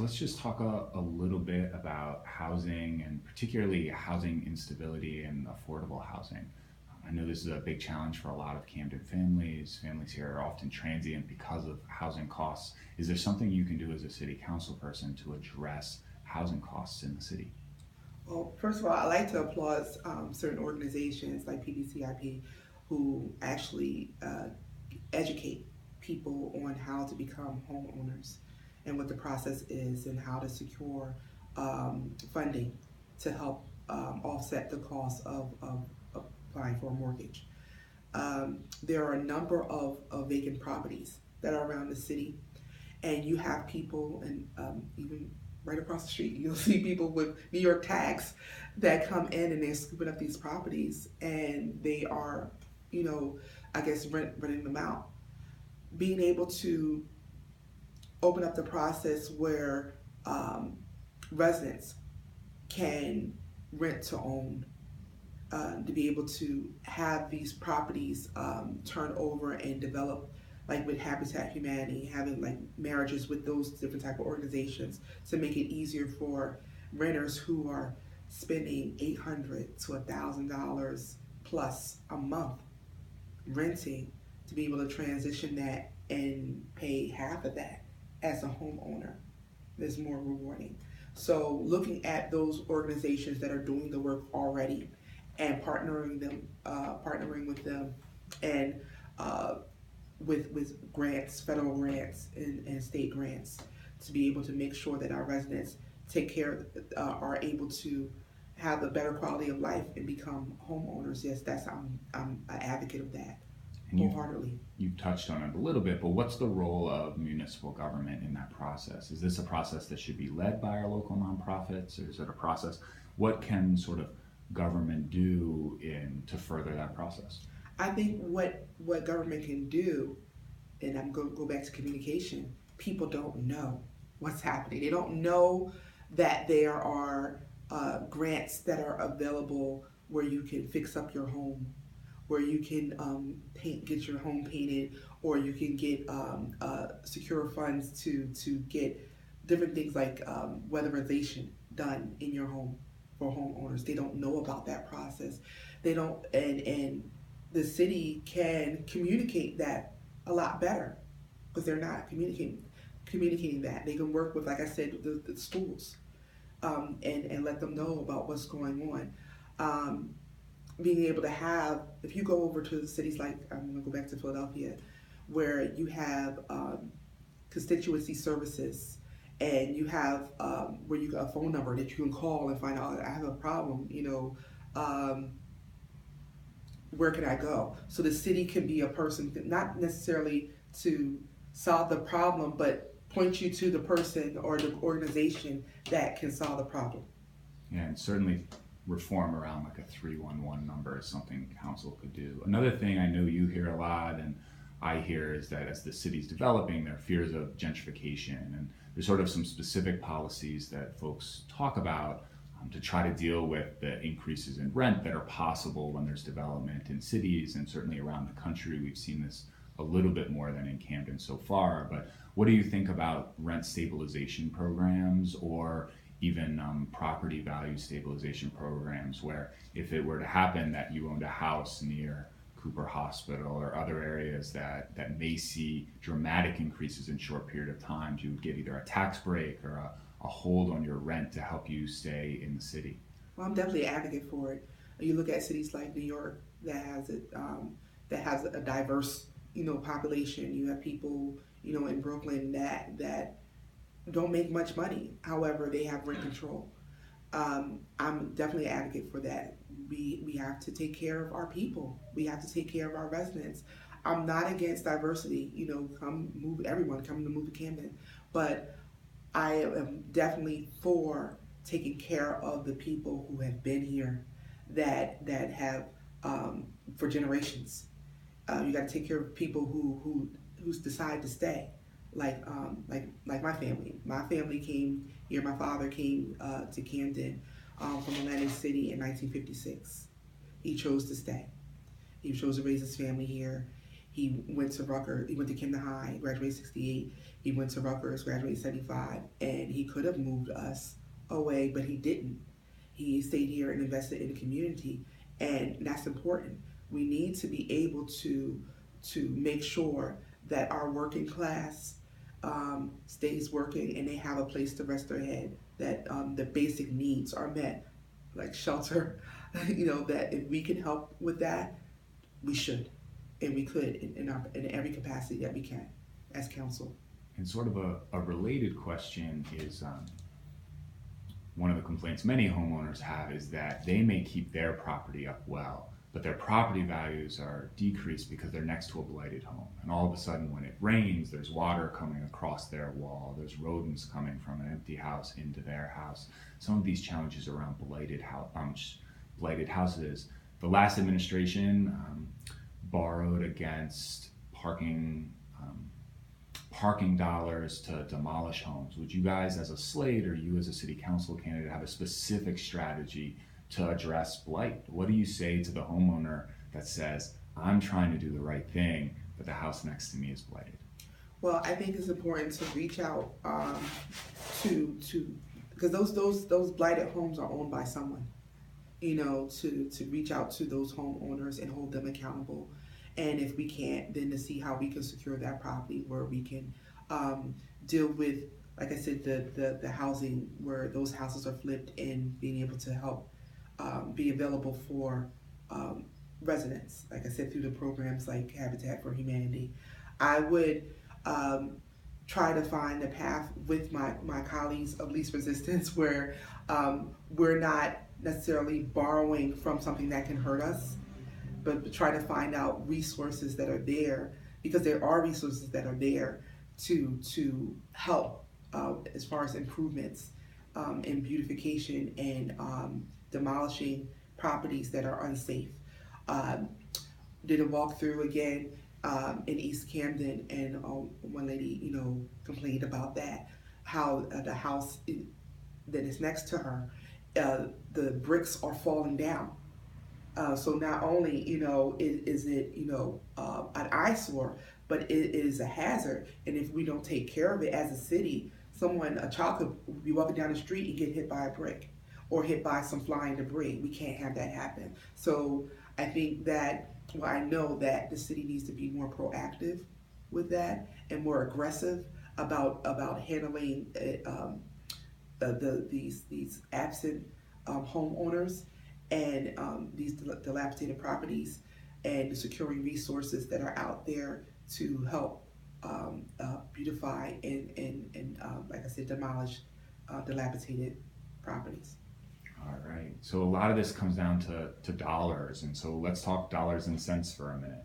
So let's just talk a little bit about housing and particularly housing instability and affordable housing. I know this is a big challenge for a lot of Camden families. Families here are often transient because of housing costs. Is there something you can do as a city council person to address housing costs in the city? Well, first of all, I like to applaud certain organizations like PBCIP who actually educate people on how to become homeowners and what the process is and how to secure funding to help offset the cost of applying for a mortgage. There are a number of vacant properties that are around the city, and you have people, and even right across the street, you'll see people with New York tags that come in and they're scooping up these properties, and they are, you know, I guess renting them out. Being able to open up the process where residents can rent to own, to be able to have these properties turned over and develop, like with Habitat Humanity, having like marriages with those different type of organizations to make it easier for renters who are spending $800 to $1,000 plus a month renting to be able to transition that and pay half of that as a homeowner is more rewarding. So looking at those organizations that are doing the work already and partnering with them, and uh, with grants, federal grants and state grants, to be able to make sure that our residents take care, are able to have a better quality of life and become homeowners. Yes, I'm an advocate of that And wholeheartedly. you've touched on it a little bit, but what's the role of municipal government in that process? Is this a process that should be led by our local nonprofits, or is it a process? What can sort of government do in to further that process? I think what government can do, and I'm going to go back to communication. People don't know what's happening. They don't know that there are grants that are available where you can fix up your home, where you can get your home painted, or you can get secure funds to get different things like weatherization done in your home for homeowners. They don't know about that process. They don't, and the city can communicate that a lot better because they're not communicating that. They can work with, like I said, the schools, and let them know about what's going on. Being able to have, if you go over to cities like, I'm going to go back to Philadelphia, where you have constituency services, and you have where you got a phone number that you can call and find out, I have a problem, where can I go? So the city can be a person, not necessarily to solve the problem, but point you to the person or the organization that can solve the problem. Yeah, and certainly reform around like a 311 number is something council could do. Another thing I know you hear a lot and I hear is that as the city's developing, there are fears of gentrification, and there's sort of some specific policies that folks talk about to try to deal with the increases in rent that are possible when there's development in cities, and certainly around the country. We've seen this a little bit more than in Camden so far, but what do you think about rent stabilization programs, or even property value stabilization programs, where if it were to happen that you owned a house near Cooper Hospital or other areas that may see dramatic increases in short period of time, you would get either a tax break or a hold on your rent to help you stay in the city? Well, I'm definitely an advocate for it. You look at cities like New York that has a diverse, population. You have people, in Brooklyn that don't make much money. However, they have rent control. I'm definitely an advocate for that. We have to take care of our people. We have to take care of our residents. I'm not against diversity. Everyone come to move to Camden, but I am definitely for taking care of the people who have been here, that have for generations. You got to take care of people who decide to stay. Like my family. My family came here. My father came to Camden from Atlantic City in 1956. He chose to stay. He chose to raise his family here. He went to Rutgers. He went to Camden High, graduated 68. He went to Rutgers, graduated 75, and he could have moved us away, but he didn't. He stayed here and invested in the community, and that's important. We need to be able to make sure that our working class stays working and they have a place to rest their head. That the basic needs are met, like shelter. That if we can help with that, we should, and we could in every capacity that we can as council. And sort of a related question is one of the complaints many homeowners have is that they may keep their property up well, but their property values are decreased because they're next to a blighted home. And all of a sudden, when it rains, there's water coming across their wall, there's rodents coming from an empty house into their house. Some of these challenges around blighted houses. The last administration borrowed against parking dollars to demolish homes. Would you guys as a slate or you as a city council candidate have a specific strategy to address blight? What do you say to the homeowner that says, I'm trying to do the right thing, but the house next to me is blighted? Well, I think it's important to reach out to because those blighted homes are owned by someone. To reach out to those homeowners and hold them accountable. And if we can't, then to see how we can secure that property where we can deal with, like I said, the housing where those houses are flipped and being able to help be available for residents. Like I said, through the programs like Habitat for Humanity. I would try to find a path with my colleagues of least resistance where we're not necessarily borrowing from something that can hurt us, but try to find out resources that are there, because there are resources that are there to help as far as improvements and beautification and demolishing properties that are unsafe. Did a walkthrough again in East Camden, and one lady, complained about that, how the house that is next to her, the bricks are falling down. So not only, is it, an eyesore, but it is a hazard. And if we don't take care of it as a city, a child could be walking down the street and get hit by a brick or hit by some flying debris. We can't have that happen. So I think that, I know that the city needs to be more proactive with that and more aggressive about handling these absent homeowners and these dilapidated properties, and securing resources that are out there to help beautify and like I said, demolish dilapidated properties. All right. So a lot of this comes down to dollars. And so let's talk dollars and cents for a minute.